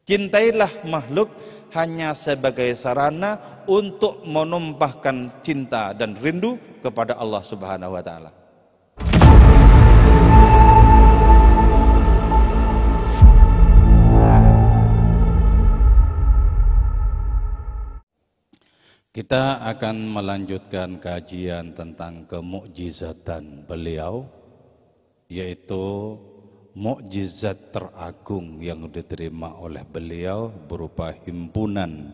Cintailah makhluk hanya sebagai sarana untuk menumpahkan cinta dan rindu kepada Allah Subhanahu wa taala. Kita akan melanjutkan kajian tentang kemukjizatan beliau, yaitu mukjizat teragung yang diterima oleh beliau berupa himpunan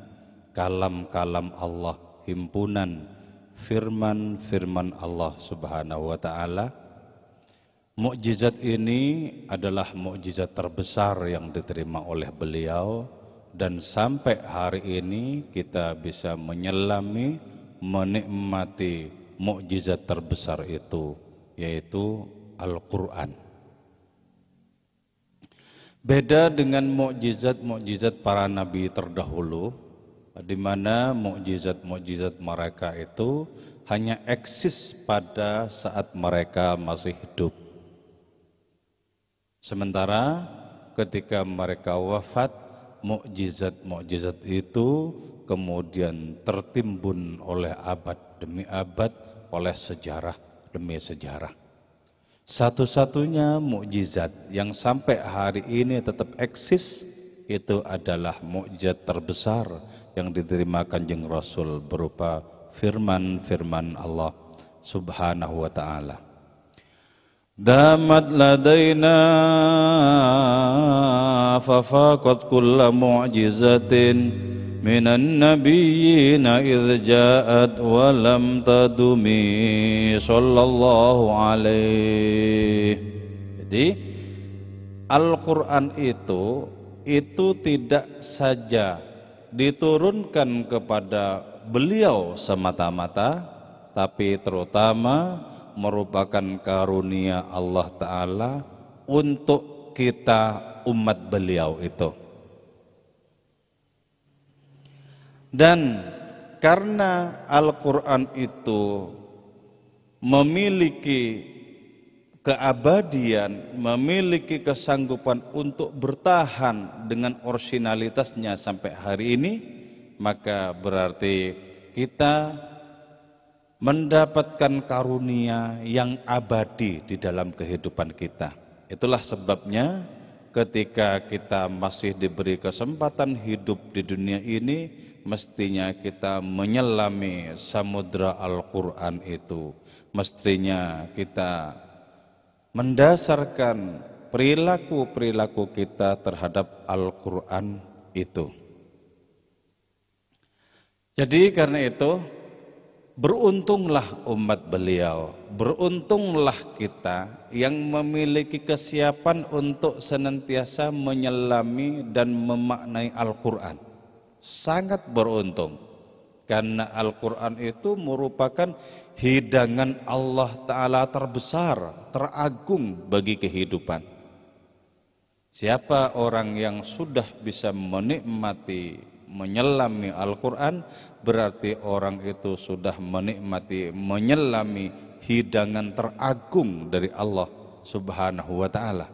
kalam-kalam Allah, himpunan firman-firman Allah Subhanahu wa taala. Mukjizat ini adalah mukjizat terbesar yang diterima oleh beliau, dan sampai hari ini kita bisa menyelami, menikmati mukjizat terbesar itu, yaitu Al-Quran. Beda dengan mukjizat-mukjizat para nabi terdahulu, di mana mukjizat-mukjizat mereka itu hanya eksis pada saat mereka masih hidup. Sementara ketika mereka wafat, mukjizat-mukjizat itu kemudian tertimbun oleh abad demi abad, oleh sejarah demi sejarah. Satu-satunya mukjizat yang sampai hari ini tetap eksis itu adalah mukjizat terbesar yang diterima Kanjeng Rasul berupa firman-firman Allah Subhanahu wa taala. Damat ladaina fafaqat kulla mu'jizatin minan nabiyyina idh ja'at wa lam tadumi sallallahu alaihi. Jadi Al-Quran itu tidak saja diturunkan kepada beliau semata-mata, tapi terutama merupakan karunia Allah Ta'ala untuk kita umat beliau itu. Dan karena Al-Quran itu memiliki keabadian, memiliki kesanggupan untuk bertahan dengan originalitasnya sampai hari ini, maka berarti kita mendapatkan karunia yang abadi di dalam kehidupan kita. Itulah sebabnya ketika kita masih diberi kesempatan hidup di dunia ini, mestinya kita menyelami samudra Al-Quran itu. Mestinya kita mendasarkan perilaku-perilaku kita terhadap Al-Quran itu. Jadi karena itu, beruntunglah umat beliau, beruntunglah kita yang memiliki kesiapan untuk senantiasa menyelami dan memaknai Al-Quran. Sangat beruntung, karena Al-Quran itu merupakan hidangan Allah Ta'ala terbesar, teragung bagi kehidupan. Siapa orang yang sudah bisa menikmati, menyelami Al-Quran, berarti orang itu sudah menikmati, menyelami hidangan teragung dari Allah Subhanahu wa ta'ala.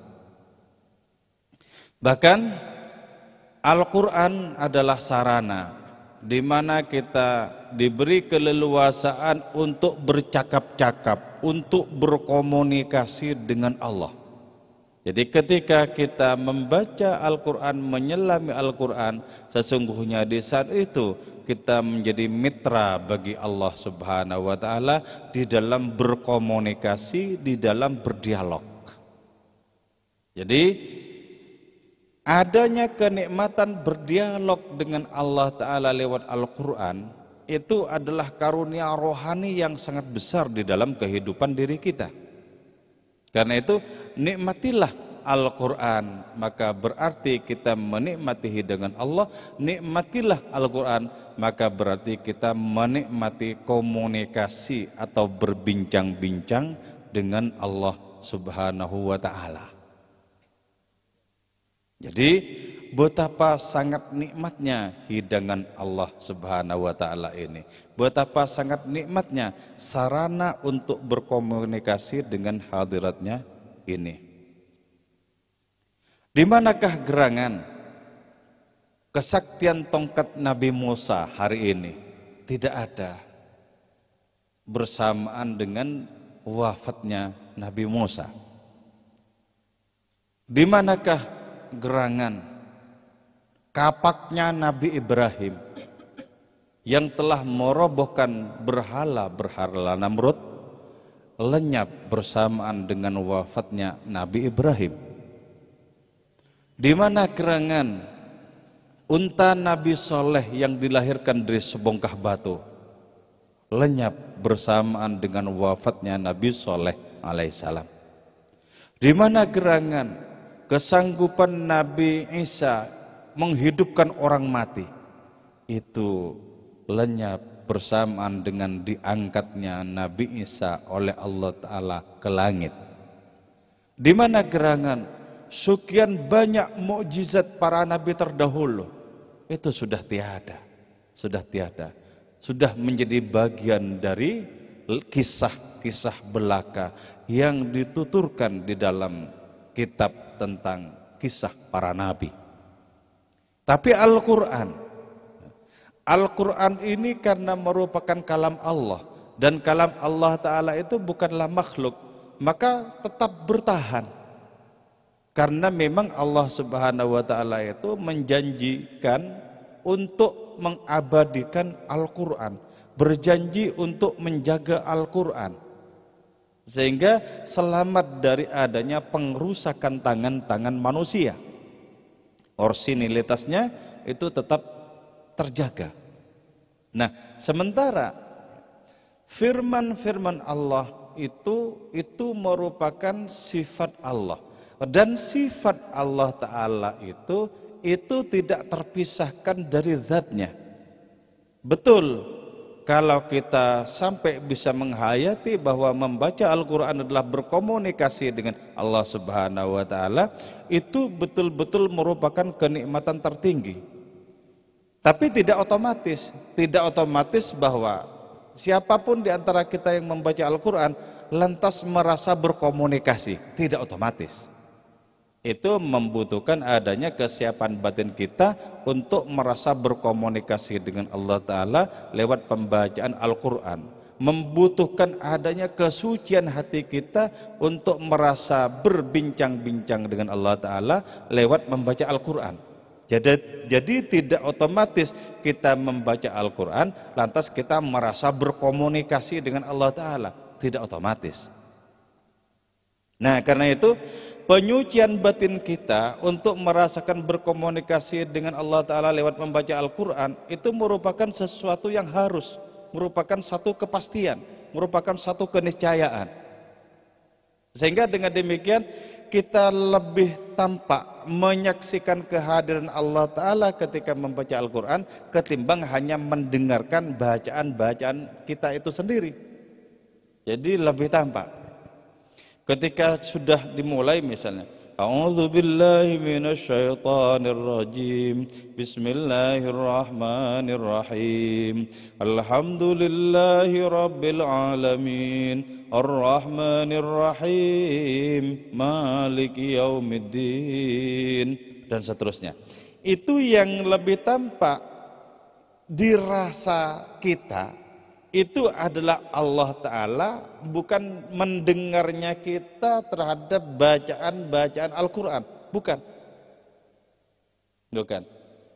Bahkan Al-Quran adalah sarana di mana kita diberi keleluasaan untuk bercakap-cakap, untuk berkomunikasi dengan Allah. Jadi ketika kita membaca Al-Quran, menyelami Al-Quran, sesungguhnya di saat itu kita menjadi mitra bagi Allah Subhanahu wa ta'ala di dalam berkomunikasi, di dalam berdialog. Jadi adanya kenikmatan berdialog dengan Allah Ta'ala lewat Al-Quran itu adalah karunia rohani yang sangat besar di dalam kehidupan diri kita. Karena itu nikmatilah Al-Quran, maka berarti kita menikmati hidangan Allah. Nikmatilah Al-Quran, maka berarti kita menikmati komunikasi atau berbincang-bincang dengan Allah Subhanahu wa ta'ala. Jadi betapa sangat nikmatnya hidangan Allah Subhanahu wa ta'ala ini. Betapa sangat nikmatnya sarana untuk berkomunikasi dengan hadiratnya ini. Di manakah gerangan kesaktian tongkat Nabi Musa hari ini tidak ada bersamaan dengan wafatnya Nabi Musa. Di manakah gerangan kapaknya Nabi Ibrahim yang telah merobohkan berhala-berhala Namrud lenyap bersamaan dengan wafatnya Nabi Ibrahim? Di mana gerangan unta Nabi Soleh yang dilahirkan dari sebongkah batu lenyap bersamaan dengan wafatnya Nabi Soleh alaihissalam? Di mana gerangan kesanggupan Nabi Isa menghidupkan orang mati itu lenyap bersamaan dengan diangkatnya Nabi Isa oleh Allah Ta'ala ke langit? Di mana gerangan sekian banyak mukjizat para nabi terdahulu itu sudah tiada, sudah menjadi bagian dari kisah-kisah belaka yang dituturkan di dalam kitab tentang kisah para nabi. Tapi Al-Quran ini karena merupakan kalam Allah, dan kalam Allah Ta'ala itu bukanlah makhluk, maka tetap bertahan. Karena memang Allah Subhanahu wa Ta'ala itu menjanjikan untuk mengabadikan Al-Quran, berjanji untuk menjaga Al-Quran, sehingga selamat dari adanya pengrusakan tangan-tangan manusia. Orisinilitasnya itu tetap terjaga. Nah, sementara firman-firman Allah itu merupakan sifat Allah, dan sifat Allah Ta'ala itu tidak terpisahkan dari zatnya. Betul, kalau kita sampai bisa menghayati bahwa membaca Al-Quran adalah berkomunikasi dengan Allah Subhanahu wa Ta'ala, itu betul-betul merupakan kenikmatan tertinggi. Tapi tidak otomatis bahwa siapapun di antara kita yang membaca Al-Quran lantas merasa berkomunikasi, tidak otomatis. Itu membutuhkan adanya kesiapan batin kita untuk merasa berkomunikasi dengan Allah Ta'ala lewat pembacaan Al-Quran. Membutuhkan adanya kesucian hati kita untuk merasa berbincang-bincang dengan Allah Ta'ala lewat membaca Al-Quran. Jadi tidak otomatis kita membaca Al-Quran lantas kita merasa berkomunikasi dengan Allah Ta'ala, tidak otomatis. Nah, karena itu penyucian batin kita untuk merasakan berkomunikasi dengan Allah Ta'ala lewat membaca Al-Quran itu merupakan sesuatu yang harus, merupakan satu kepastian, merupakan satu keniscayaan. Sehingga dengan demikian kita lebih tampak menyaksikan kehadiran Allah Ta'ala ketika membaca Al-Quran ketimbang hanya mendengarkan bacaan-bacaan kita itu sendiri. Jadi lebih tampak ketika sudah dimulai misalnya, A'udzubillahi minasyaitonirrajim, Bismillahirrahmanirrahim, Alhamdulillahi rabbil alamin, Ar-Rahmanirrahim, Maliki yaumiddin, dan seterusnya. Itu yang lebih tampak dirasa kita itu adalah Allah Ta'ala, bukan mendengarnya kita terhadap bacaan-bacaan Al-Quran. Bukan.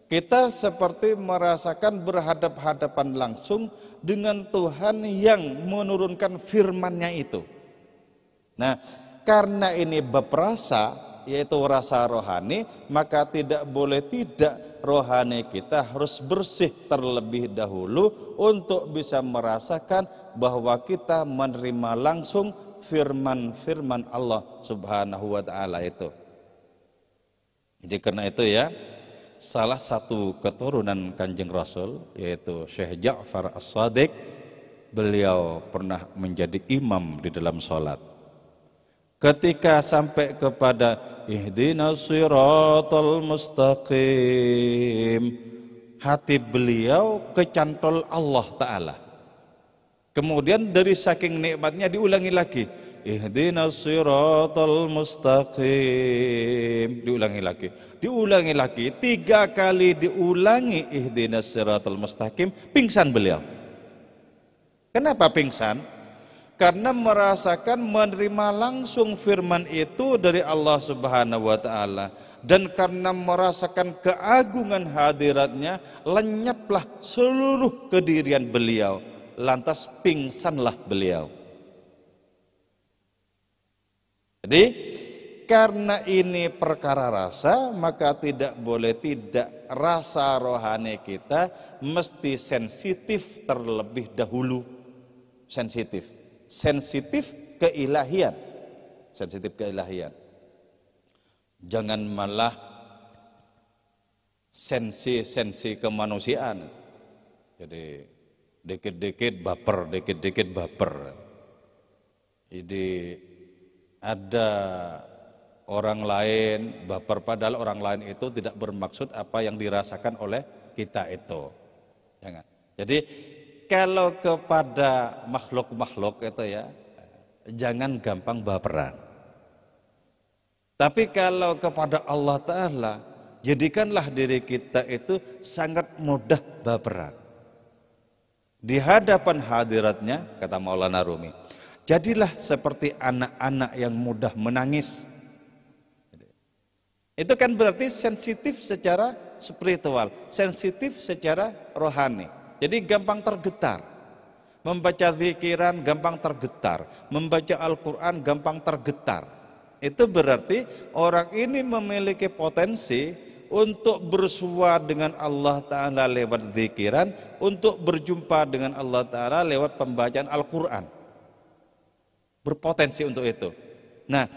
Kita seperti merasakan berhadap-hadapan langsung dengan Tuhan yang menurunkan firman-Nya itu. Nah, karena ini bab rasa, yaitu rasa rohani, maka tidak boleh tidak rohani kita harus bersih terlebih dahulu untuk bisa merasakan bahwa kita menerima langsung firman-firman Allah Subhanahu wa Ta'ala itu. Jadi karena itu ya, salah satu keturunan Kanjeng Rasul yaitu Syekh Ja'far As-Shadiq, beliau pernah menjadi imam di dalam sholat. Ketika sampai kepada ihdinas siratal mustaqim, hati beliau kecantol Allah Ta'ala. Kemudian dari saking nikmatnya diulangi lagi, ihdinas siratal mustaqim. Diulangi lagi 3 kali diulangi ihdinas siratal mustaqim, pingsan beliau. Kenapa pingsan? Karena merasakan menerima langsung firman itu dari Allah Subhanahu wa taala, dan karena merasakan keagungan hadiratnya, lenyaplah seluruh kedirian beliau, lantas pingsanlah beliau. Jadi karena ini perkara rasa, maka tidak boleh tidak rasa rohani kita mesti sensitif terlebih dahulu. Sensitif keilahian. Jangan malah sensi kemanusiaan. Jadi dikit-dikit baper. Jadi ada orang lain baper, padahal orang lain itu tidak bermaksud apa yang dirasakan oleh kita itu. Jangan. Jadi kalau kepada makhluk itu ya, jangan gampang baperan. Tapi kalau kepada Allah Ta'ala, jadikanlah diri kita itu sangat mudah baperan. Di hadapan hadiratnya, kata Maulana Rumi, jadilah seperti anak-anak yang mudah menangis. Itu kan berarti sensitif secara spiritual, sensitif secara rohani. Jadi gampang tergetar. Membaca zikiran gampang tergetar, membaca Al-Quran gampang tergetar. Itu berarti orang ini memiliki potensi untuk bersua dengan Allah Ta'ala lewat zikiran, untuk berjumpa dengan Allah Ta'ala lewat pembacaan Al-Quran. Berpotensi untuk itu. Nah,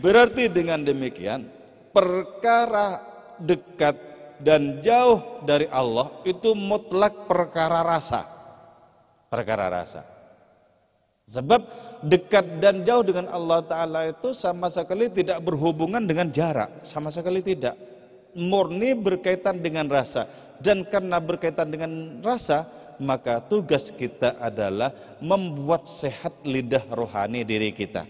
berarti dengan demikian perkara dekat dan jauh dari Allah itu mutlak perkara rasa. Sebab dekat dan jauh dengan Allah Ta'ala itu sama sekali tidak berhubungan dengan jarak, sama sekali tidak. Murni berkaitan dengan rasa, dan karena berkaitan dengan rasa, maka tugas kita adalah membuat sehat lidah rohani diri kita.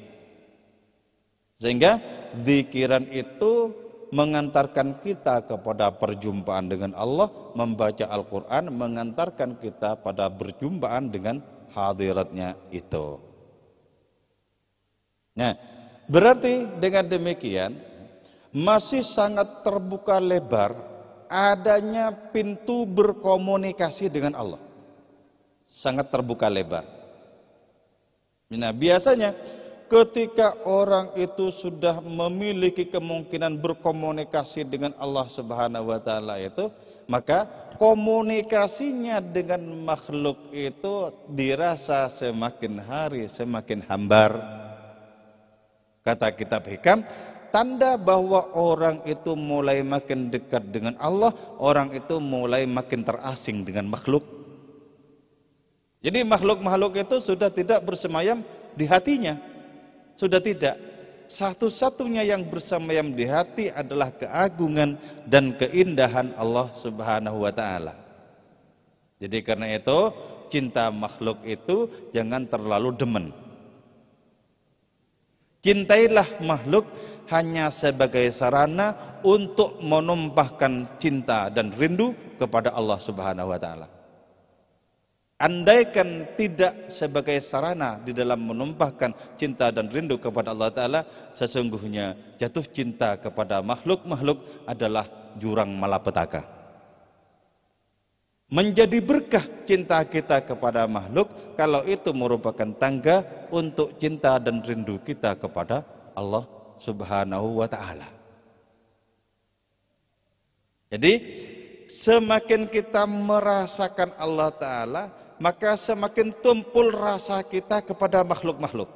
Sehingga zikiran itu mengantarkan kita kepada perjumpaan dengan Allah, membaca Al-Quran mengantarkan kita pada berjumpaan dengan hadiratnya itu. Nah, berarti dengan demikian masih sangat terbuka lebar adanya pintu berkomunikasi dengan Allah. Sangat terbuka lebar. Nah, biasanya ketika orang itu sudah memiliki kemungkinan berkomunikasi dengan Allah Subhanahu wa taala itu, maka komunikasinya dengan makhluk itu dirasa semakin hari semakin hambar. Kata kitab Hikam, tanda bahwa orang itu mulai makin dekat dengan Allah, orang itu mulai makin terasing dengan makhluk. Jadi makhluk-makhluk itu sudah tidak bersemayam di hatinya. Sudah tidak. Satu-satunya yang bersemayam di hati adalah keagungan dan keindahan Allah Subhanahu wa taala. Jadi karena itu cinta makhluk itu jangan terlalu demen. Cintailah makhluk hanya sebagai sarana untuk menumpahkan cinta dan rindu kepada Allah Subhanahu wa taala. Andaikan tidak sebagai sarana di dalam menumpahkan cinta dan rindu kepada Allah Ta'ala, sesungguhnya jatuh cinta kepada makhluk-makhluk adalah jurang malapetaka. Menjadi berkah cinta kita kepada makhluk kalau itu merupakan tangga untuk cinta dan rindu kita kepada Allah Subhanahu wa Ta'ala. Jadi semakin kita merasakan Allah Ta'ala, maka semakin tumpul rasa kita kepada makhluk-makhluk.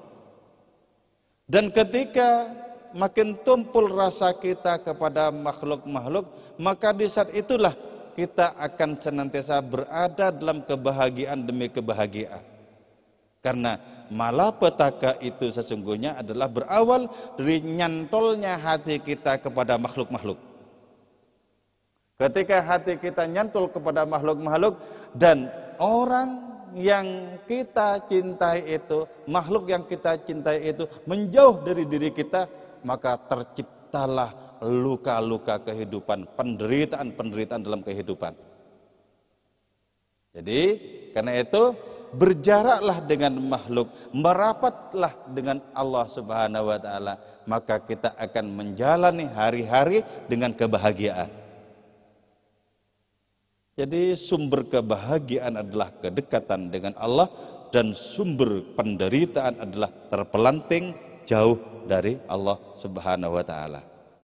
Dan ketika makin tumpul rasa kita kepada makhluk-makhluk, maka di saat itulah kita akan senantiasa berada dalam kebahagiaan demi kebahagiaan. Karena malapetaka itu sesungguhnya adalah berawal dari nyantolnya hati kita kepada makhluk-makhluk. Ketika hati kita nyantol kepada makhluk-makhluk dan orang yang kita cintai itu, makhluk yang kita cintai itu menjauh dari diri kita, maka terciptalah luka-luka kehidupan, penderitaan-penderitaan dalam kehidupan. Jadi karena itu berjaraklah dengan makhluk, merapatlah dengan Allah Subhanahu wa taala, maka kita akan menjalani hari-hari dengan kebahagiaan. Jadi sumber kebahagiaan adalah kedekatan dengan Allah, dan sumber penderitaan adalah terpelanting jauh dari Allah Subhanahu wa taala.